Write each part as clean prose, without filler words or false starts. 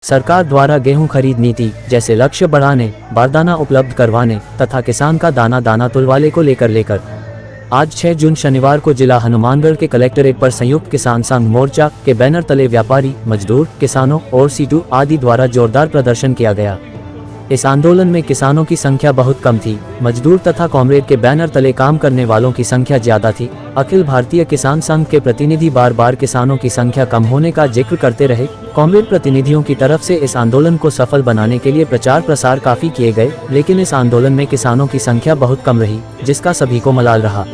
सरकार द्वारा गेहूं खरीद नीति जैसे लक्ष्य बढ़ाने, बारदाना उपलब्ध करवाने तथा किसान का दाना दाना तुलवाले को लेकर आज 6 जून शनिवार को जिला हनुमानगढ़ के कलेक्ट्रेट पर संयुक्त किसान संघ मोर्चा के बैनर तले व्यापारी, मजदूर, किसानों और सीटू आदि द्वारा जोरदार प्रदर्शन किया गया। इस आंदोलन में किसानों की संख्या बहुत कम थी, मजदूर तथा कामरेड के बैनर तले काम करने वालों की संख्या ज्यादा थी। अखिल भारतीय किसान संघ के प्रतिनिधि बार बार किसानों की संख्या कम होने का जिक्र करते रहे। कामरेड प्रतिनिधियों की तरफ से इस आंदोलन को सफल बनाने के लिए प्रचार प्रसार काफी किए गए, लेकिन इस आंदोलन में किसानों की संख्या बहुत कम रही, जिसका सभी को मलाल रहा।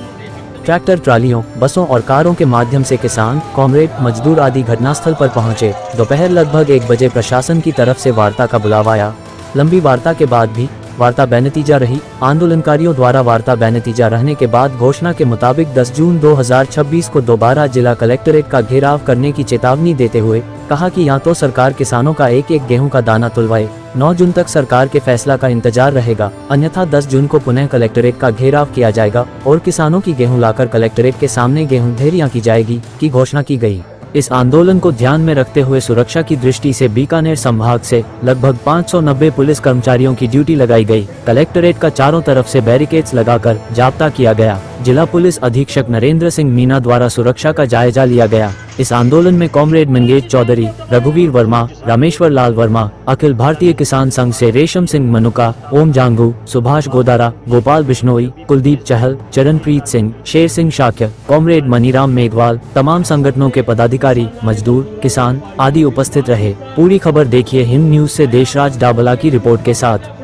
ट्रैक्टर, ट्रालियों, बसों और कारों के माध्यम से किसान, कामरेड, मजदूर आदि घटनास्थल पर पहुंचे। दोपहर लगभग 1 बजे प्रशासन की तरफ से वार्ता का बुलावा आया। लंबी वार्ता के बाद भी वार्ता बेनतीजा रही। आंदोलनकारियों द्वारा वार्ता बेनतीजा रहने के बाद घोषणा के मुताबिक 10 जून 2026 को दोबारा जिला कलेक्ट्रेट का घेराव करने की चेतावनी देते हुए कहा कि या तो सरकार किसानों का एक गेहूं का दाना तुलवाए, 9 जून तक सरकार के फैसला का इंतजार रहेगा, अन्यथा 10 जून को पुनः कलेक्ट्रेट का घेराव किया जाएगा और किसानों की गेहूं लाकर कलेक्ट्रेट के सामने गेहूं ढेरियां की जाएगी की घोषणा की गई। इस आंदोलन को ध्यान में रखते हुए सुरक्षा की दृष्टि से बीकानेर संभाग से लगभग 590 पुलिस कर्मचारियों की ड्यूटी लगाई गई। कलेक्ट्रेट का चारों तरफ से बैरिकेड्स लगाकर जाब्ता किया गया। जिला पुलिस अधीक्षक नरेंद्र सिंह मीना द्वारा सुरक्षा का जायजा लिया गया। इस आंदोलन में कॉमरेड मंगेश चौधरी, रघुवीर वर्मा, रामेश्वर लाल वर्मा, अखिल भारतीय किसान संघ से रेशम सिंह मनुका, ओम जांगू, सुभाष गोदारा, गोपाल बिश्नोई, कुलदीप चहल, चरणप्रीत सिंह, शेर सिंह शाक्य, कॉमरेड मनीराम मेघवाल, तमाम संगठनों के पदाधिकारी, मजदूर, किसान आदि उपस्थित रहे। पूरी खबर देखिए हिंद न्यूज से देशराज डाबला की रिपोर्ट के साथ।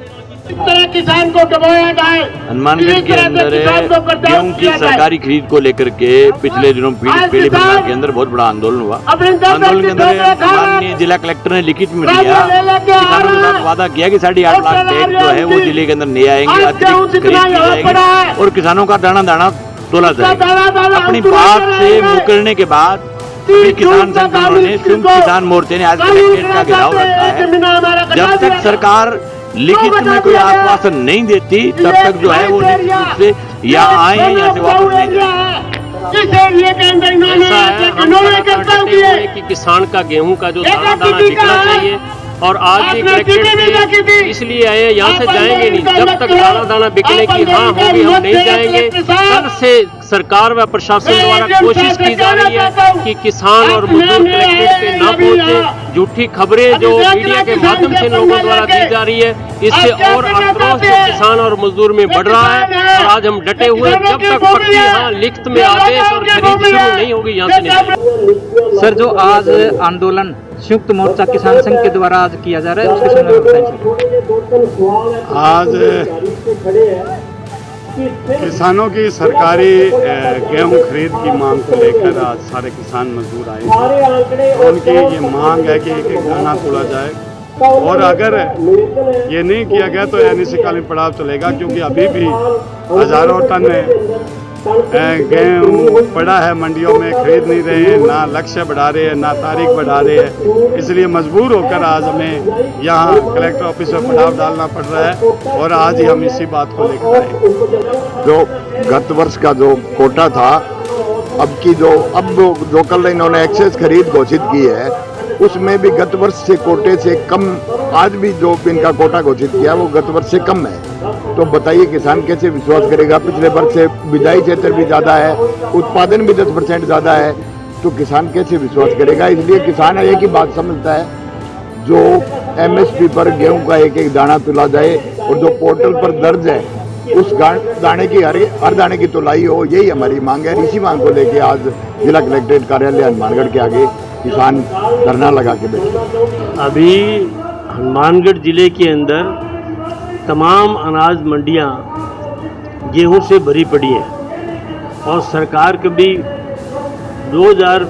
किसान को दबाया जाए। हनुमानगढ़ के अंदर गेहूं की सरकारी खरीद को लेकर के पिछले दिनों पीली भंडार के अंदर बहुत बड़ा आंदोलन हुआ। आंदोलन के अंदर माननीय जिला कलेक्टर ने लिखित में दिया, किसानों के साथ वादा किया कि 8.5 लाख टैग जो है वो जिले के अंदर ले आएंगे, अतिरिक्त खरीद की जाएगी और किसानों का दाना दाना तोला जाएगा। अपनी बात से मुकरने के बाद किसान संगठनों ने, संयुक्त किसान मोर्चे ने आज कलेक्ट्रेट का घेराव रखा है। जब तक सरकार लिखित में कोई आश्वासन नहीं देती तब तक जो है वो निश्चित रूप से या आए या से वापस नहीं जाए। कि किसान का गेहूं का जो दाना दाना बिकना चाहिए और आज भी कलेक्ट्रेट इसलिए आए, यहाँ से जाएंगे नहीं जब तक दाना दाना बिकने की हाँ होगी, हम नहीं जाएंगे। कल से सरकार व प्रशासन द्वारा कोशिश की जा रही है कि किसान और मजदूर कलेक्ट्रेट पे न पहुंचे। झूठी खबरें जो मीडिया के माध्यम से लोगों द्वारा दी जा रही है, इससे और आक्रोश जो किसान और मजदूर में बढ़ रहा है। और आज हम डटे हुए जब तक पक्की यहाँ लिखित में आदेश और खरीद शुरू नहीं होगी यहाँ से नहीं। सर, जो आज आंदोलन संयुक्त मोर्चा किसान संघ के द्वारा आज किया जा रहा है उसके संबंध में बताएं। आज किसानों की सरकारी गेहूं खरीद की मांग को लेकर आज सारे किसान मजदूर आए हैं। उनकी ये मांग है कि एक दाना तोला जाए और अगर ये नहीं किया गया तो अनिश्चितकालीन पड़ाव चलेगा, क्योंकि अभी भी हजारों टन गेहूं पड़ा है मंडियों में, खरीद नहीं रहे हैं, ना लक्ष्य बढ़ा रहे हैं ना तारीख बढ़ा रहे हैं। इसलिए मजबूर होकर आज हमें यहाँ कलेक्टर ऑफिस में पड़ाव डालना पड़ रहा है और आज ही हम इसी बात को लेकर आए। जो गत वर्ष का जो कोटा था, अब जो कल इन्होंने एक्सेस खरीद घोषित की है उसमें भी गत वर्ष से कोटे से कम, आज भी जो इनका कोटा घोषित किया वो गत वर्ष से कम है। तो बताइए किसान कैसे विश्वास करेगा? पिछले वर्ष से बिजाई क्षेत्र भी ज़्यादा है, उत्पादन भी 10% ज़्यादा है, तो किसान कैसे विश्वास करेगा? इसलिए किसान एक ही बात समझता है, जो MSP पर गेहूं का एक दाना तुला जाए और जो पोर्टल पर दर्ज है उस दाने की हर दाने की तुलाई हो, यही हमारी मांग है। इसी मांग को लेके आज जिला कलेक्ट्रेट कार्यालय हनुमानगढ़ के आगे किसान धरना लगा के बैठे। अभी हनुमानगढ़ जिले के अंदर तमाम अनाज मंडियां गेहूं से भरी पड़ी हैं और सरकार कभी 2000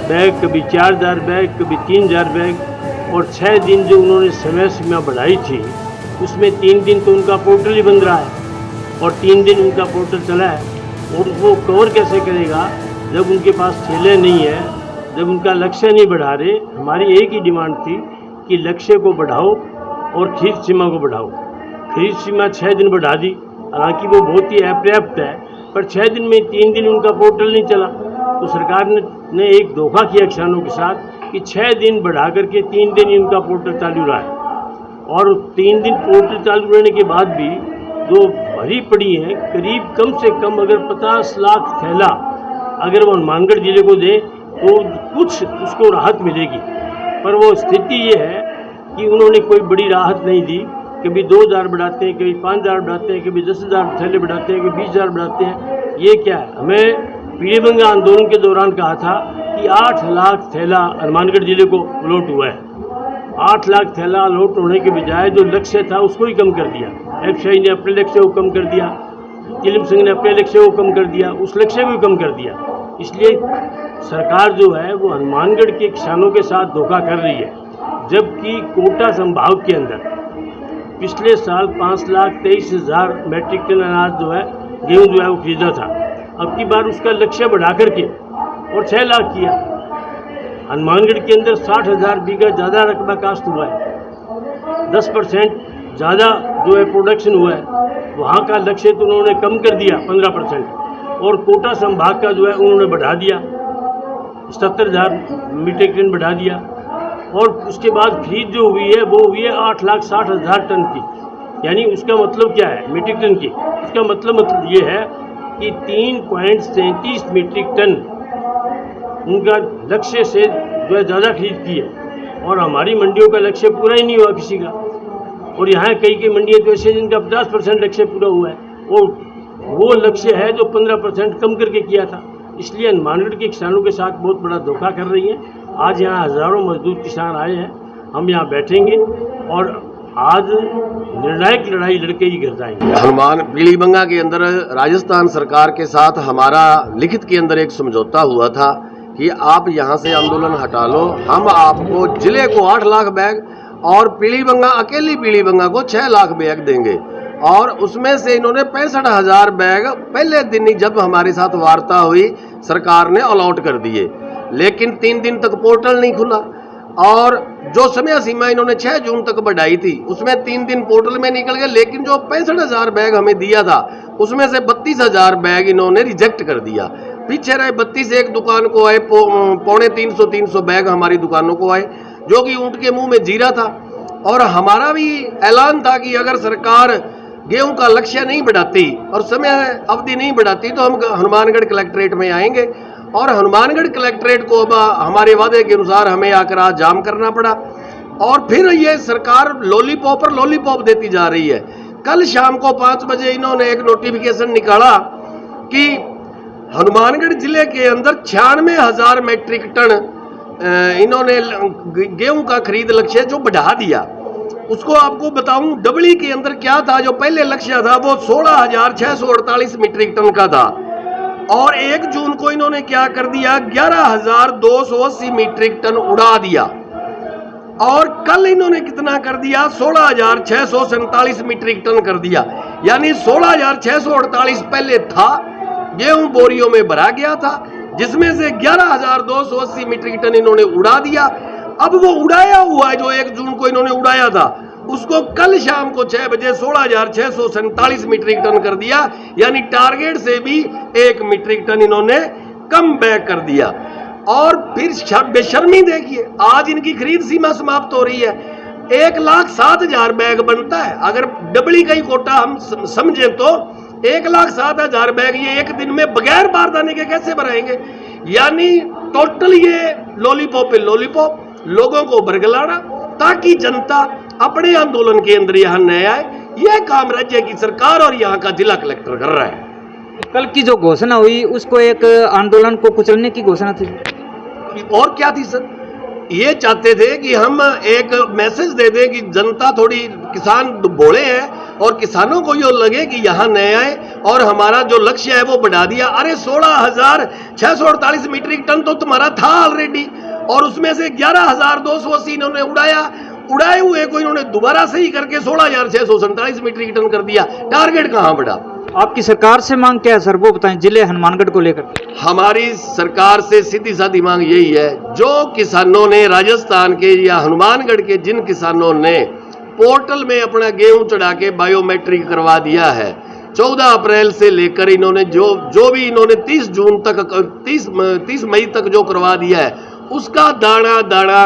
बैग, कभी 4000 बैग, कभी 3000 बैग और 6 दिन जो उन्होंने समय सीमा बढ़ाई थी उसमें 3 दिन तो उनका पोर्टल ही बंद रहा है और 3 दिन उनका पोर्टल चला है। और वो कवर कैसे करेगा जब उनके पास ठेले नहीं है, जब उनका लक्ष्य नहीं बढ़ा रहे। हमारी एक ही डिमांड थी कि लक्ष्य को बढ़ाओ और खरीद सीमा को बढ़ाओ। खरीद सीमा 6 दिन बढ़ा दी, हालांकि वो बहुत ही अपर्याप्त है, पर 6 दिन में 3 दिन उनका पोर्टल नहीं चला। तो सरकार ने एक धोखा किया किसानों के साथ कि 6 दिन बढ़ा करके 3 दिन ही उनका पोर्टल चालू रहा है, और 3 दिन पोर्टल चालू रहने के बाद भी जो भरी पड़ी है, करीब कम से कम अगर 50 लाख थैला अगर वो हनुमानगढ़ जिले को दे तो कुछ उसको राहत मिलेगी। पर वो स्थिति ये है कि उन्होंने कोई बड़ी राहत नहीं दी। कभी 2000 बढ़ाते हैं, कभी 5000 बढ़ाते हैं, कभी 10,000 थैले बढ़ाते हैं, कभी 20,000 बढ़ाते हैं। ये क्या है? हमें पीली बंगा आंदोलन के दौरान कहा था कि 8 लाख थैला हनुमानगढ़ जिले को अलॉट हुआ है। 8 लाख थैला अलॉट होने के बजाय जो लक्ष्य था उसको ही कम कर दिया। एफशाही ने अपने लक्ष्य को कम कर दिया, किलिम सिंह ने अपने लक्ष्य को कम कर दिया, उस लक्ष्य को कम कर दिया। इसलिए सरकार जो है वो हनुमानगढ़ के किसानों के साथ धोखा कर रही है। जबकि कोटा संभाग के अंदर पिछले साल 5,23,000 मैट्रिक टन अनाज जो है, गेहूँ जो है वो खरीदा था। अब की बार उसका लक्ष्य बढ़ा करके और 6 लाख किया। हनुमानगढ़ के अंदर 60,000 बीघा ज़्यादा रकबा काश्त हुआ है, 10% ज़्यादा जो है प्रोडक्शन हुआ है। वहाँ का लक्ष्य तो उन्होंने कम कर दिया 15%, और कोटा संभाग का जो है उन्होंने बढ़ा दिया, 77,000 मीट्रिक टन बढ़ा दिया। और उसके बाद खरीद जो हुई है वो हुई है 8,60,000 टन की। यानी उसका मतलब क्या है मीट्रिक टन की? उसका मतलब ये है कि 3.37 मीट्रिक टन उनका लक्ष्य से जो है ज़्यादा खरीद की है, और हमारी मंडियों का लक्ष्य पूरा ही नहीं हुआ किसी का। और यहाँ कई मंडियाँ तो ऐसे जिनका 50% लक्ष्य पूरा हुआ है, और वो लक्ष्य है जो 15% कम करके किया था। इसलिए हनुमानगढ़ के किसानों के साथ बहुत बड़ा धोखा कर रही है। आज यहाँ हज़ारों मजदूर किसान आए हैं, हम यहाँ बैठेंगे और आज निर्णायक लड़ाई लड़के ही घर जाएंगे। हनुमान पीली बंगा के अंदर राजस्थान सरकार के साथ हमारा लिखित के अंदर एक समझौता हुआ था कि आप यहाँ से आंदोलन हटा लो, हम आपको जिले को 8 लाख बैग और पीली बंगा अकेली पीली बंगा को 6 लाख बैग देंगे। और उसमें से इन्होंने 65,000 बैग पहले दिन ही जब हमारे साथ वार्ता हुई सरकार ने अलॉट कर दिए, लेकिन 3 दिन तक पोर्टल नहीं खुला। और जो समय सीमा इन्होंने 6 जून तक बढ़ाई थी उसमें 3 दिन पोर्टल में निकल गए, लेकिन जो 65,000 बैग हमें दिया था उसमें से 32,000 बैग इन्होंने रिजेक्ट कर दिया। पीछे रहे 32 एक दुकान को आए, 350 बैग हमारी दुकानों को आए, जो कि ऊंट के मुंह में जीरा था। और हमारा भी ऐलान था कि अगर सरकार गेहूं का लक्ष्य नहीं बढ़ाती और समय अवधि नहीं बढ़ाती तो हम हनुमानगढ़ कलेक्ट्रेट में आएंगे। और हनुमानगढ़ कलेक्ट्रेट को अब हमारे वादे के अनुसार हमें आकर आज जाम करना पड़ा। और फिर ये सरकार लॉलीपॉप पर लॉलीपॉप देती जा रही है। कल शाम को 5 बजे इन्होंने एक नोटिफिकेशन निकाला कि हनुमानगढ़ जिले के अंदर 96,000 मैट्रिक टन इन्होंने गेहूं का खरीद लक्ष्य जो बढ़ा दिया। उसको आपको बताऊं, डबली के अंदर क्या था, जो पहले लक्ष्य था वो 16,648 मीट्रिक टन का था, और 1 जून को इन्होंने क्या कर दिया, 11,280 मीट्रिक टन उड़ा दिया। और कल इन्होंने कितना कर दिया, 16,647 मीट्रिक टन कर दिया। यानी 16,648 पहले था, गेहूं बोरियों में भरा गया था, जिसमें से 11,280 मीट्रिक टन इन्होंने उड़ा दिया। अब वो उड़ाया हुआ है जो 1 जून को इन्होंने उड़ाया था, उसको कल शाम को 6 बजे 16,647 मीट्रिक टन कर दिया। यानी टारगेट से भी 1 मीट्रिक टन इन्होंने कम बैक कर दिया। और फिर बेशर्मी देखिए, आज इनकी खरीद सीमा समाप्त हो रही है। 1,07,000 बैग बनता है, अगर डबली का ही कोटा हम समझे तो 1,07,000 बैग ये एक दिन में बगैर बारदाने के कैसे बनाएंगे। यानी टोटल ये लॉलीपॉप पे लॉलीपॉप, लोगों को बरगलाना ताकि जनता अपने आंदोलन के अंदर यहाँ न आए। यह काम राज्य की सरकार और यहाँ का जिला कलेक्टर कर रहा है। कल की जो घोषणा हुई उसको एक आंदोलन को कुचलने की घोषणा थी, और क्या थी सर, ये चाहते थे कि हम एक मैसेज दे दें कि जनता थोड़ी, किसान भोले हैं और किसानों को ये लगे कि यहाँ न आए और हमारा जो लक्ष्य है वो बढ़ा दिया। अरे 16,648 मीट्रिक टन तो तुम्हारा था ऑलरेडी, और उसमें से 11,280 इन्होंने उड़ाए हुए को इन्होंने दोबारा सही करके 16,647 मीट्रिक टन कर दिया। टारगेट कहाँ बढ़ा? आपकी सरकार से मांग क्या है सर, वो बताएं जिले हनुमानगढ़ को लेकर। हमारी सरकार से सीधी साधी मांग यही है, जो किसानों ने राजस्थान के या हनुमानगढ़ के जिन किसानों ने पोर्टल में अपना गेहूं चढ़ा के बायोमेट्रिक करवा दिया है, 14 अप्रैल से लेकर इन्होंने जो भी इन्होंने 30 जून तक 30 मई तक जो करवा दिया है, उसका दाना दाना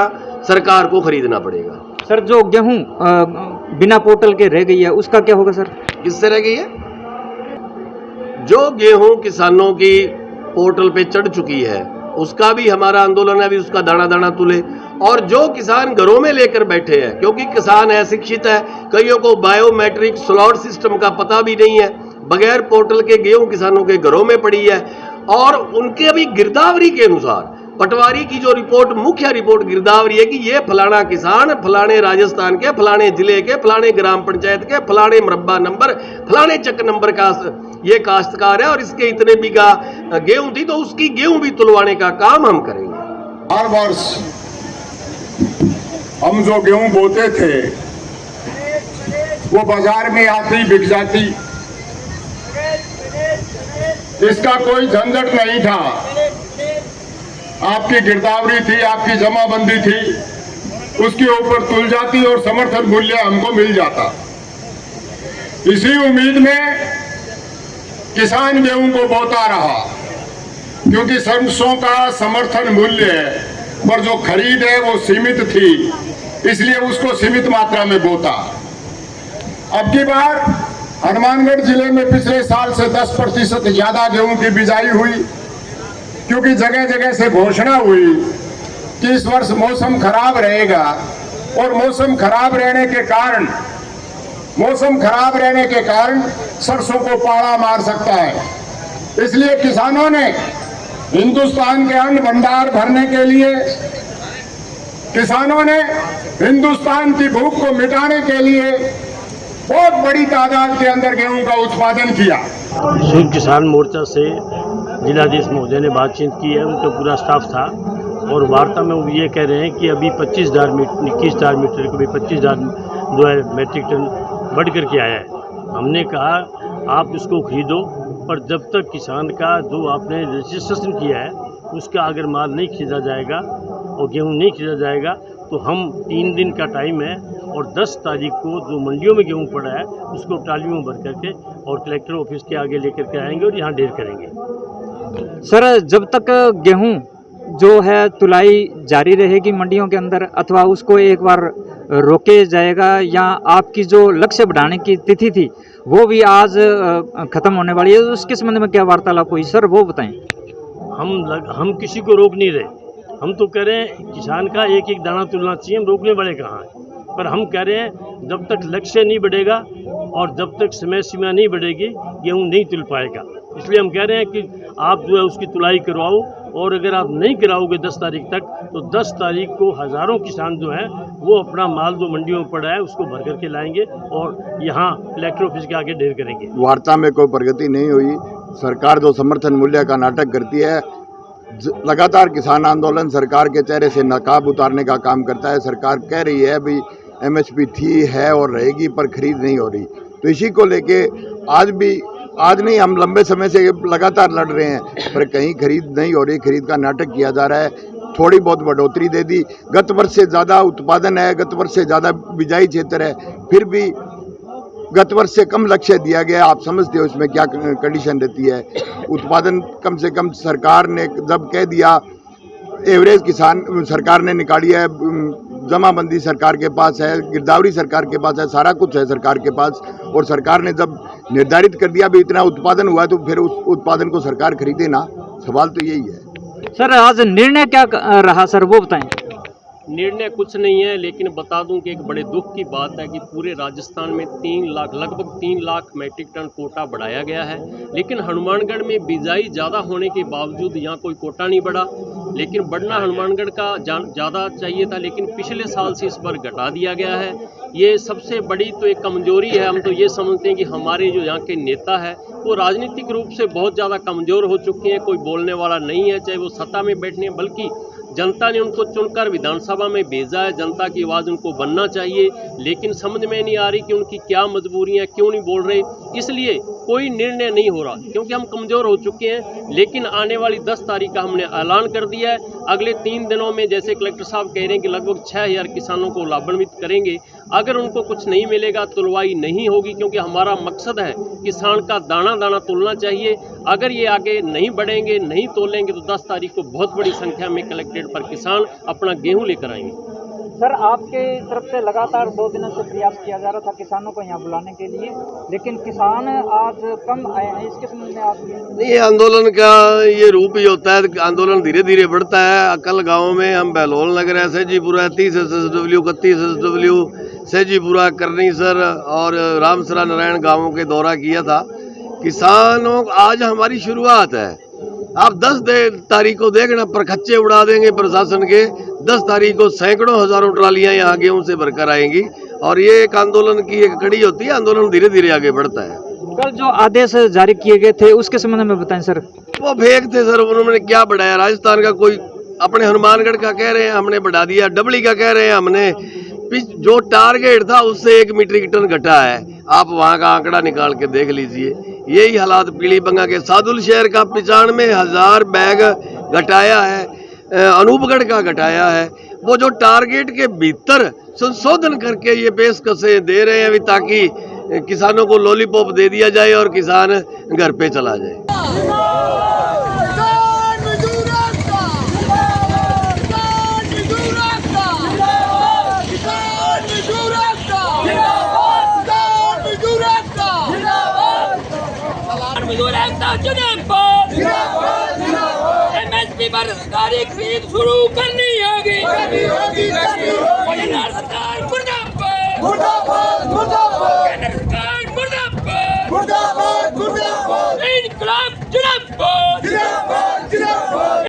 सरकार को खरीदना पड़ेगा। सर जो गेहूं बिना पोर्टल के रह गई है उसका क्या होगा सर? किससे रह गई है? जो गेहूं किसानों की पोर्टल पे चढ़ चुकी है उसका भी हमारा आंदोलन है, अभी उसका दाना दाना तुले। और जो किसान घरों में लेकर बैठे हैं, क्योंकि किसान अशिक्षित है, कईयों को बायोमेट्रिक स्लॉट सिस्टम का पता भी नहीं है, बगैर पोर्टल के गेहूं किसानों के घरों में पड़ी है। और उनके अभी गिरदावरी के अनुसार पटवारी की जो रिपोर्ट, मुख्य रिपोर्ट गिरदावरी है कि ये फलाना किसान फलाने राजस्थान के फलाने जिले के फलाने ग्राम पंचायत के फलाने मरब्बा नंबर फलाने चक नंबर का ये काश्तकार है और इसके इतने बीघा गेहूं थी, तो उसकी गेहूं भी तुलवाने का काम हम करेंगे। हर वर्ष हम जो गेहूं बोते थे वो बाजार में आती बिक जाती, इसका कोई झंझट नहीं था। आपकी गिरदावरी थी, आपकी जमाबंदी थी, उसके ऊपर तुल जाती और समर्थन मूल्य हमको मिल जाता। इसी उम्मीद में किसान गेहूं को बोता रहा, क्योंकि सरसों का समर्थन मूल्य पर जो खरीद है वो सीमित थी, इसलिए उसको सीमित मात्रा में बोता। अब की बार हनुमानगढ़ जिले में पिछले साल से 10% ज्यादा गेहूं की बिजाई हुई, क्योंकि जगह जगह से घोषणा हुई कि इस वर्ष मौसम खराब रहेगा और मौसम खराब रहने के कारण सरसों को पाला मार सकता है। इसलिए किसानों ने हिंदुस्तान के अन्न भंडार भरने के लिए, किसानों ने हिंदुस्तान की भूख को मिटाने के लिए बहुत बड़ी तादाद के अंदर गेहूं का उत्पादन किया। संयुक्त किसान मोर्चा से जिलाधीश महोदय ने बातचीत की है, उनका पूरा स्टाफ था और वार्ता में वो ये कह रहे हैं कि अभी 21,000 मीटर को भी 25,000 जो है मैट्रिक टन बढ़ करके आया है। हमने कहा आप इसको खरीदो, पर जब तक किसान का जो आपने रजिस्ट्रेशन किया है उसका अगर माल नहीं खरीदा जाएगा और गेहूँ नहीं खरीदा जाएगा तो हम 3 दिन का टाइम है और 10 तारीख को जो मंडियों में गेहूं पड़ा है उसको ट्रालियों में भर करके और कलेक्टर ऑफिस के आगे लेकर के आएंगे और यहाँ ढेर करेंगे। सर जब तक गेहूं जो है तुलाई जारी रहेगी मंडियों के अंदर, अथवा उसको एक बार रोके जाएगा, या आपकी जो लक्ष्य बढ़ाने की तिथि थी वो भी आज खत्म होने वाली है, उसके संबंध में क्या वार्तालाप हुई सर वो बताएं। हम किसी को रोक नहीं रहे, हम तो कह रहे हैं किसान का एक एक दाना तुलना चाहिए, हम रोकने वाले कहाँ हैं। पर हम कह रहे हैं जब तक लक्ष्य नहीं बढ़ेगा और जब तक समय सीमा नहीं बढ़ेगी गेहूं नहीं तुल पाएगा। इसलिए हम कह रहे हैं कि आप जो है उसकी तुलाई करवाओ, और अगर आप नहीं कराओगे 10 तारीख तक तो 10 तारीख को हज़ारों किसान जो हैं वो अपना माल जो मंडियों में पड़ा है उसको भर करके लाएंगे और यहाँ कलेक्टर ऑफिस के आगे ढेर करेंगे। वार्ता में कोई प्रगति नहीं हुई। सरकार जो समर्थन मूल्य का नाटक करती है, लगातार किसान आंदोलन सरकार के चेहरे से नकाब उतारने का काम करता है। सरकार कह रही है अभी MSP थी, है और रहेगी, पर खरीद नहीं हो रही। तो इसी को लेके आज नहीं, हम लंबे समय से लगातार लड़ रहे हैं, पर कहीं खरीद नहीं हो रही। खरीद का नाटक किया जा रहा है। थोड़ी बहुत बढ़ोतरी दे दी, गत वर्ष से ज़्यादा उत्पादन है, गत वर्ष से ज़्यादा बिजाई क्षेत्र है, फिर भी गत वर्ष से कम लक्ष्य दिया गया। आप समझते हो इसमें क्या कंडीशन रहती है। उत्पादन कम से कम सरकार ने जब कह दिया, एवरेज किसान सरकार ने निकाली है, जमाबंदी सरकार के पास है, गिरदावरी सरकार के पास है, सारा कुछ है सरकार के पास, और सरकार ने जब निर्धारित कर दिया भी इतना उत्पादन हुआ तो फिर उस उत्पादन को सरकार खरीदे ना। सवाल तो यही है। सर आज निर्णय क्या रहा सर वो बताएं। निर्णय कुछ नहीं है, लेकिन बता दूं कि एक बड़े दुख की बात है कि पूरे राजस्थान में लगभग 3 लाख मैट्रिक टन कोटा बढ़ाया गया है, लेकिन हनुमानगढ़ में बिजाई ज़्यादा होने के बावजूद यहाँ कोई कोटा नहीं बढ़ा। लेकिन बढ़ना हनुमानगढ़ का ज़्यादा चाहिए था, लेकिन पिछले साल से इस पर घटा दिया गया है। ये सबसे बड़ी तो एक कमजोरी है। हम तो ये समझते हैं कि हमारे जो यहाँ के नेता है वो राजनीतिक रूप से बहुत ज़्यादा कमज़ोर हो चुके हैं। कोई बोलने वाला नहीं है, चाहे वो सत्ता में बैठने, बल्कि जनता ने उनको चुनकर विधानसभा में भेजा है। जनता की आवाज़ उनको बनना चाहिए, लेकिन समझ में नहीं आ रही कि उनकी क्या मजबूरियां, क्यों नहीं बोल रहे। इसलिए कोई निर्णय नहीं हो रहा, क्योंकि हम कमज़ोर हो चुके हैं। लेकिन आने वाली 10 तारीख का हमने ऐलान कर दिया है, अगले 3 दिनों में जैसे कलेक्टर साहब कह रहे हैं कि लगभग 6000 किसानों को लाभान्वित करेंगे। अगर उनको कुछ नहीं मिलेगा तुलवाई नहीं होगी, क्योंकि हमारा मकसद है किसान का दाना दाना तोलना चाहिए। अगर ये आगे नहीं बढ़ेंगे, नहीं तोलेंगे, तो 10 तारीख को बहुत बड़ी संख्या में कलेक्ट्रेट पर किसान अपना गेहूं लेकर आएंगे। सर, आपके तरफ से लगातार 2 दिनों से प्रयास किया जा रहा था किसानों को यहाँ बुलाने के लिए, लेकिन किसान आज कम आए हैं। इसके संबंध में आप नहीं, आंदोलन का ये रूप ही होता है, आंदोलन धीरे धीरे बढ़ता है। कल गाँव में हम बहलोल नगर है, सहजीपुरा 30 SSW, 31 SSW, सहजीपुरा, करनीसर और रामसरा नारायण गाँवों के दौरा किया था। किसानों आज हमारी शुरुआत है। आप 10 तारीख को देखना, परखच्चे उड़ा देंगे प्रशासन के। 10 तारीख को सैकड़ों हजारों ट्रालियां यहाँ गेहूं से भरकर आएंगी और ये एक आंदोलन की एक कड़ी होती है। आंदोलन धीरे धीरे आगे बढ़ता है। कल जो आदेश जारी किए गए थे उसके संबंध में बताएं सर। वो फेक थे सर, उन्होंने क्या बढ़ाया? राजस्थान का कोई अपने हनुमानगढ़ का कह रहे हैं हमने बढ़ा दिया, डबली का कह रहे हैं हमने। जो टारगेट था उससे 1 मीट्रिक टन घटा है। आप वहाँ का आंकड़ा निकाल के देख लीजिए। यही हालात पीलीबंगा के सादुल शहर का 95,000 बैग घटाया है, अनूपगढ़ का घटाया है। वो जो टारगेट के भीतर संशोधन करके ये पेशकशें दे रहे हैं अभी, ताकि किसानों को लॉलीपॉप दे दिया जाए और किसान घर पे चला जाए। MSP पर सरकारी खरीद शुरू करनी होगी। सरकार मुर्दाबाद।